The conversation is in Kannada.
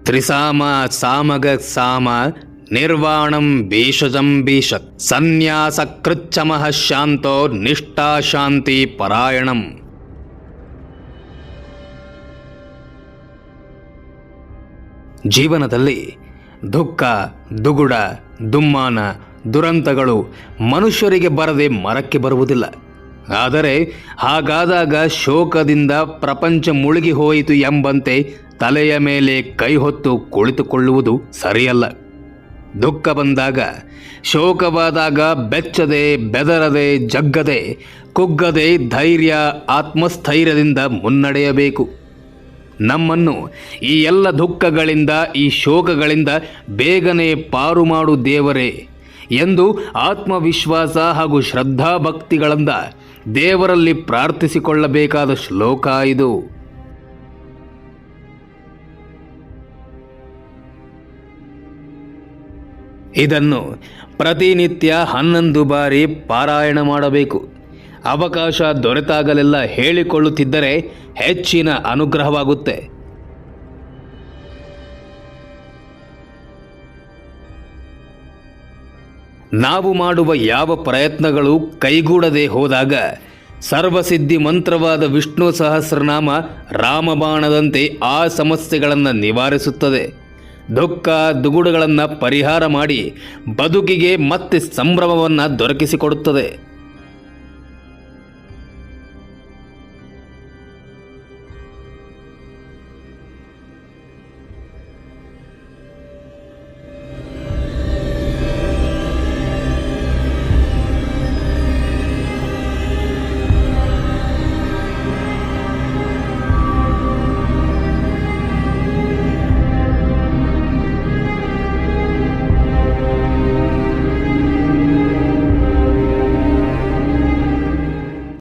ತ್ರಿಸಾಮ ಸಾಮಗ ಸಾಮ ನಿರ್ವಾಣಂ ಭೀಷಜಂ ಭೀಷಕ್ ಸನ್ಯಾಸ ಕೃಚ್ಛಮಃ ಶಾಂತೋ ನಿಷ್ಠಾ ಶಾಂತಿ ಪರಾಯಣಂ. ಜೀವನದಲ್ಲಿ ದುಃಖ, ದುಗುಡ, ದುಮ್ಮಾನ, ದುರಂತಗಳು ಮನುಷ್ಯರಿಗೆ ಬರದೆ ಮರಕ್ಕೆ ಬರುವುದಿಲ್ಲ. ಆದರೆ ಹಾಗಾದಾಗ ಶೋಕದಿಂದ ಪ್ರಪಂಚ ಮುಳುಗಿ ಹೋಯಿತು ಎಂಬಂತೆ ತಲೆಯ ಮೇಲೆ ಕೈ ಹೊತ್ತು ಕುಳಿತುಕೊಳ್ಳುವುದು ಸರಿಯಲ್ಲ. ದುಃಖ ಬಂದಾಗ, ಶೋಕವಾದಾಗ ಬೆಚ್ಚದೆ, ಬೆದರದೆ, ಜಗ್ಗದೆ, ಕುಗ್ಗದೆ ಧೈರ್ಯ, ಆತ್ಮಸ್ಥೈರ್ಯದಿಂದ ಮುನ್ನಡೆಯಬೇಕು. ನಮ್ಮನ್ನು ಈ ಎಲ್ಲ ದುಃಖಗಳಿಂದ, ಈ ಶೋಕಗಳಿಂದ ಬೇಗನೆ ಪಾರು ಮಾಡು ದೇವರೇ ಎಂದು ಆತ್ಮವಿಶ್ವಾಸ ಹಾಗೂ ಶ್ರದ್ಧಾಭಕ್ತಿಗಳಿಂದ ದೇವರಲ್ಲಿ ಪ್ರಾರ್ಥಿಸಿಕೊಳ್ಳಬೇಕಾದ ಶ್ಲೋಕ ಇದು. ಇದನ್ನು ಪ್ರತಿನಿತ್ಯ 11 ಬಾರಿ ಪಾರಾಯಣ ಮಾಡಬೇಕು. ಅವಕಾಶ ದೊರೆತಾಗಲೆಲ್ಲ ಹೇಳಿಕೊಳ್ಳುತ್ತಿದ್ದರೆ ಹೆಚ್ಚಿನ ಅನುಗ್ರಹವಾಗುತ್ತೆ. ನಾವು ಮಾಡುವ ಯಾವ ಪ್ರಯತ್ನಗಳು ಕೈಗೂಡದೆ ಹೋದಾಗ ಸರ್ವಸಿದ್ಧಿ ಮಂತ್ರವಾದ ವಿಷ್ಣು ಸಹಸ್ರನಾಮ ರಾಮಬಾಣದಂತೆ ಆ ಸಮಸ್ಯೆಗಳನ್ನು ನಿವಾರಿಸುತ್ತದೆ. ದುಃಖ, ದುಗುಡಗಳನ್ನು ಪರಿಹಾರ ಮಾಡಿ ಬದುಕಿಗೆ ಮತ್ತೆ ಸಂಭ್ರಮವನ್ನು ದೊರಕಿಸಿಕೊಡುತ್ತದೆ.